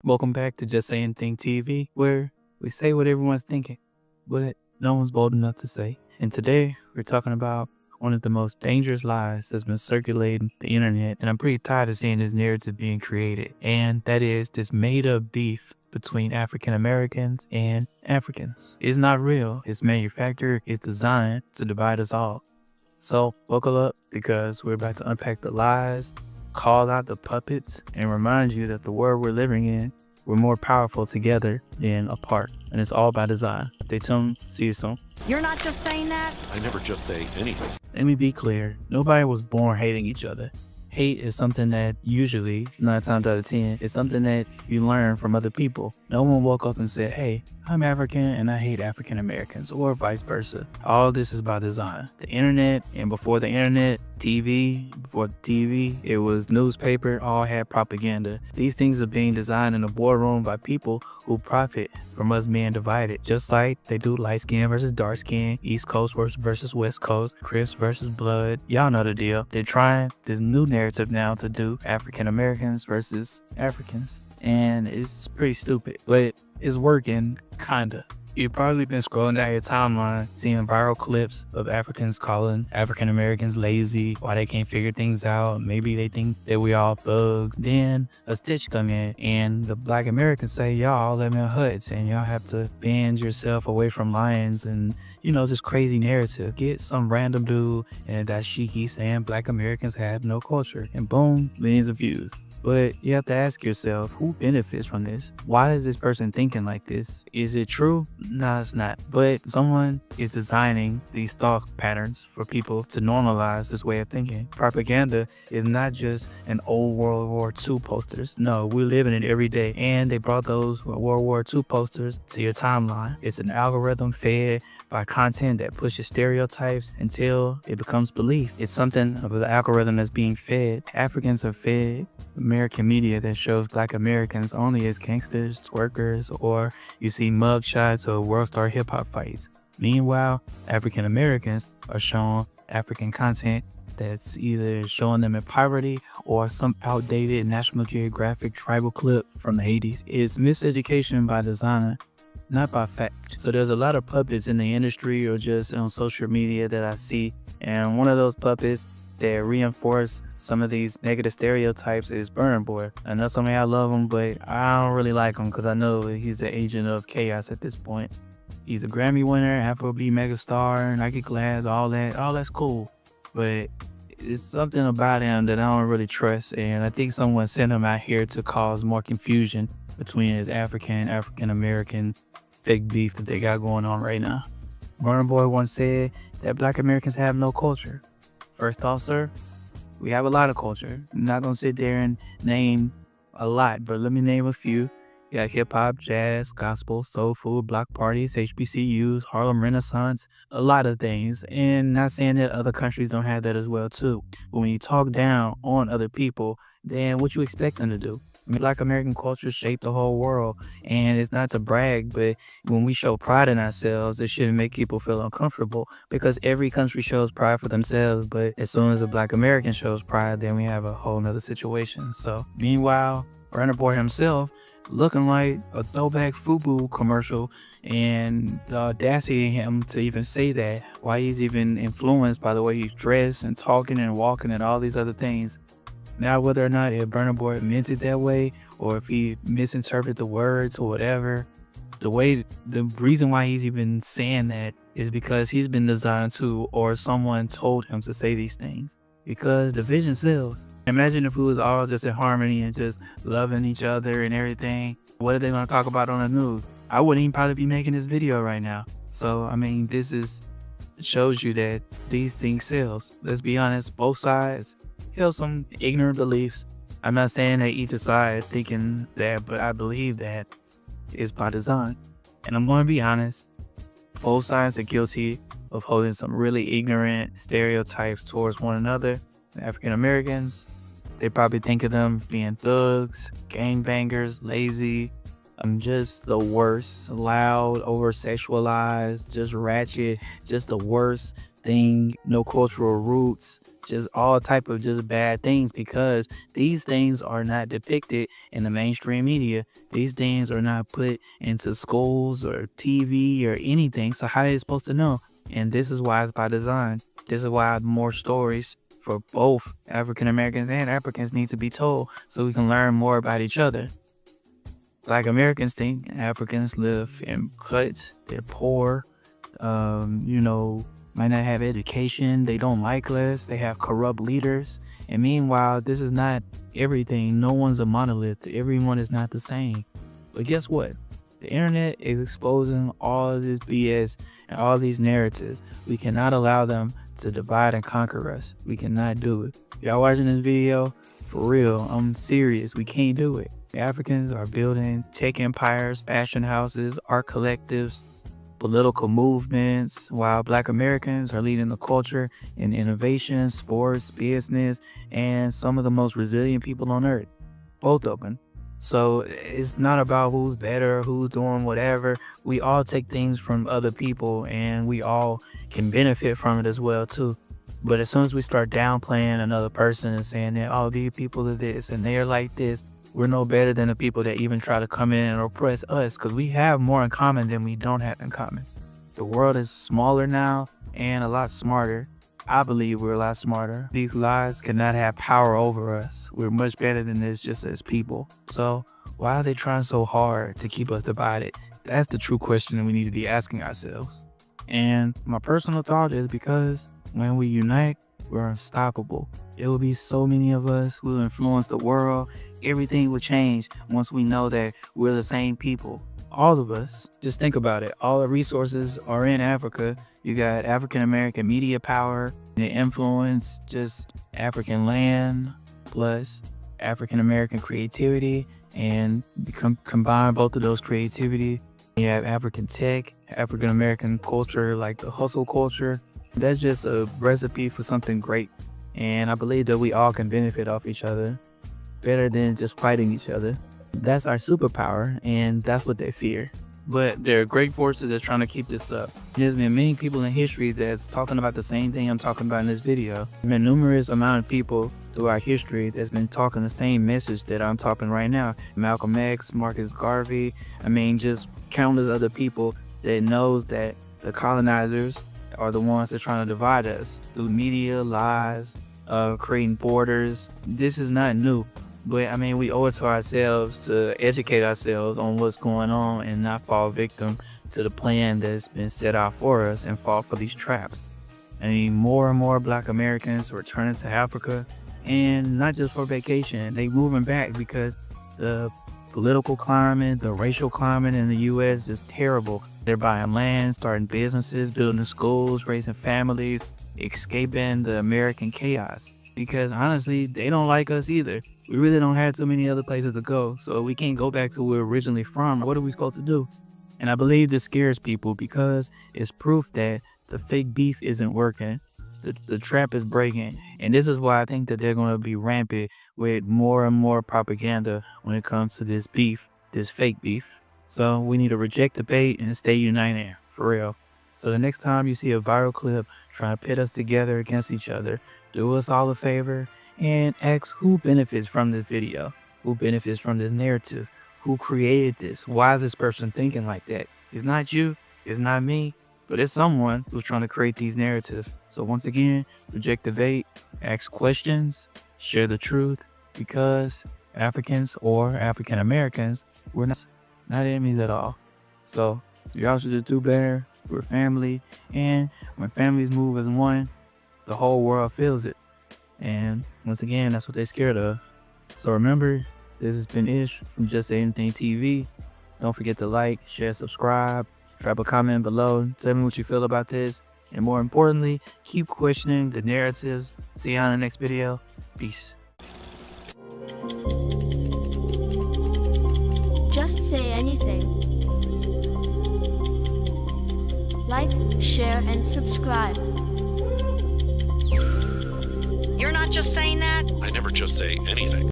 Welcome back to Just Saying Thing TV, where we say what everyone's thinking, but no one's bold enough to say. And today, we're talking about one of the most dangerous lies that's been circulating the internet, and I'm pretty tired of seeing this narrative being created, and that is this made-up beef between African Americans and Africans. It's not real, it's manufactured, it's designed to divide us all. So buckle up, because we're about to unpack the lies, call out the puppets, and remind you that the world we're living in, we're more powerful together than apart. And it's all by design. Stay tuned. See you soon. You're not just saying that? I never just say anything. Let me be clear. Nobody was born hating each other. Hate is something that usually, 9 times out of 10, is something that you learn from other people. No one woke up and said, hey, I'm African and I hate African Americans, or vice versa. All this is by design. The internet, and before the internet, TV, before the TV, it was newspaper, all had propaganda. These things are being designed in a boardroom by people who profit from us being divided, just like they do light skin versus dark skin, East Coast versus West Coast, Crips versus Blood. Y'all know the deal. They're trying this new narrative now to do African Americans versus Africans, and it's pretty stupid, but it's working, kinda. You've probably been scrolling down your timeline, seeing viral clips of Africans calling African Americans lazy, why they can't figure things out. Maybe they think that we all thugs. Then a stitch come in, and the Black Americans say, y'all all live in huts, and y'all have to band yourself away from lions, and this crazy narrative. Get some random dude and that dashiki saying Black Americans have no culture, and boom, millions of views. But you have to ask yourself, who benefits from this? Why is this person thinking like this? Is it true? No, it's not. But someone is designing these thought patterns for people to normalize this way of thinking. Propaganda is not just an old World War II posters. No, we're living it every day. And they brought those World War II posters to your timeline. It's an algorithm fed by content that pushes stereotypes until it becomes belief. It's something of the algorithm that's being fed. Africans are fed American media that shows Black Americans only as gangsters, twerkers, or you see mug shots of world star hip hop fights. Meanwhile, African Americans are shown African content that's either showing them in poverty or some outdated National Geographic tribal clip from the 80s. It's miseducation by design, not by fact. So there's a lot of puppets in the industry or just on social media that I see, and one of those puppets that reinforce some of these negative stereotypes is Burna Boy. And that's something I love him, but I don't really like him because I know he's an agent of chaos at this point. He's a Grammy winner, Afrobeat megastar, Nike Glass, all that's cool. But it's something about him that I don't really trust, and I think someone sent him out here to cause more confusion between his African American fake beef that they got going on right now. Burna Boy once said that Black Americans have no culture. First off, sir, we have a lot of culture. I'm not gonna sit there and name a lot, but let me name a few. You got hip hop, jazz, gospel, soul food, block parties, HBCUs, Harlem Renaissance, a lot of things. And not saying that other countries don't have that as well too. But when you talk down on other people, then what you expect them to do? Black American culture shaped the whole world, and it's not to brag, but when we show pride in ourselves, it shouldn't make people feel uncomfortable, because every country shows pride for themselves, but as soon as a Black American shows pride, then we have a whole nother situation. So meanwhile, Burna Boy himself looking like a throwback FUBU commercial, and the audacity of him to even say that, why he's even influenced by the way he's dressed and talking and walking and all these other things. Now, whether or not if Burna Boy meant it that way, or if he misinterpreted the words or whatever, the reason why he's even saying that is because he's been designed to, or someone told him to say these things. Because division sells. Imagine if we was all just in harmony and just loving each other and everything. What are they gonna talk about on the news? I wouldn't even probably be making this video right now. So, I mean, it shows you that these things sells. Let's be honest, both sides have some ignorant beliefs. I'm not saying that either side thinking that, but I believe that is by design. And I'm going to be honest, both sides are guilty of holding some really ignorant stereotypes towards one another. African Americans, they probably think of them being thugs, gangbangers, lazy. I'm just the worst, loud, over-sexualized, just ratchet, just the worst. thing, no cultural roots, just all type of just bad things, because these things are not depicted in the mainstream media. These things are not put into schools or TV or anything. So how are they supposed to know? And this is why it's by design. This is why more stories for both African Americans and Africans need to be told, so we can learn more about each other. Black Americans think Africans live in huts, they're poor, might not have education, they don't like us, they have corrupt leaders. And meanwhile, this is not everything. No one's a monolith. Everyone is not the same. But guess what? The internet is exposing all of this BS and all these narratives. We cannot allow them to divide and conquer us. We cannot do it. Y'all watching this video? For real, I'm serious. We can't do it. The Africans are building tech empires, fashion houses, art collectives, political movements, while Black Americans are leading the culture in innovation, sports, business, and some of the most resilient people on earth. Both of them. So it's not about who's better, who's doing whatever. We all take things from other people, and we all can benefit from it as well too. But as soon as we start downplaying another person and saying that, oh, these people are this and they're like this, we're no better than the people that even try to come in and oppress us, because we have more in common than we don't have in common. The world is smaller now and a lot smarter. I believe we're a lot smarter. These lies cannot have power over us. We're much better than this just as people. So why are they trying so hard to keep us divided? That's the true question that we need to be asking ourselves. And my personal thought is because when we unite, we're unstoppable. There will be so many of us who will influence the world. Everything will change once we know that we're the same people. All of us. Just think about it. All the resources are in Africa. You got African American media power, the influence, just African land plus African American creativity, and combine both of those creativity. You have African tech, African American culture, like the hustle culture. That's just a recipe for something great. And I believe that we all can benefit off each other better than just fighting each other. That's our superpower, and that's what they fear. But there are great forces that's trying to keep this up. There's been many people in history that's talking about the same thing I'm talking about in this video. There's been numerous amount of people throughout history that's been talking the same message that I'm talking right now. Malcolm X, Marcus Garvey, just countless other people that knows that the colonizers are the ones that are trying to divide us through media, lies, creating borders. This is not new. But we owe it to ourselves to educate ourselves on what's going on and not fall victim to the plan that's been set out for us and fall for these traps. More and more Black Americans returning to Africa, and not just for vacation. They moving back because the political climate, the racial climate in the U.S. is terrible. They're buying land, starting businesses, building schools, raising families, escaping the American chaos. Because honestly, they don't like us either. We really don't have too many other places to go, so we can't go back to where we're originally from. What are we supposed to do? And I believe this scares people because it's proof that the fake beef isn't working. The trap is breaking. And this is why I think that they're going to be rampant with more and more propaganda when it comes to this beef, this fake beef. So we need to reject the bait and stay united, for real. So the next time you see a viral clip trying to pit us together against each other, do us all a favor and ask who benefits from this video, who benefits from this narrative, who created this, why is this person thinking like that? It's not you, it's not me, but it's someone who's trying to create these narratives. So once again, reject the bait, ask questions, share the truth, because Africans or African Americans, we're not enemies at all. So y'all should just do better. We're family, and when families move as one, the whole world feels it. And once again, that's what they're scared of. So remember, this has been Ish from Just Say Anything TV. Don't forget to like, share, subscribe, drop a comment below, tell me what you feel about this, and more importantly, keep questioning the narratives. See you on the next video. Peace. Just say anything. Like, share, and subscribe. You're not just saying that? I never just say anything.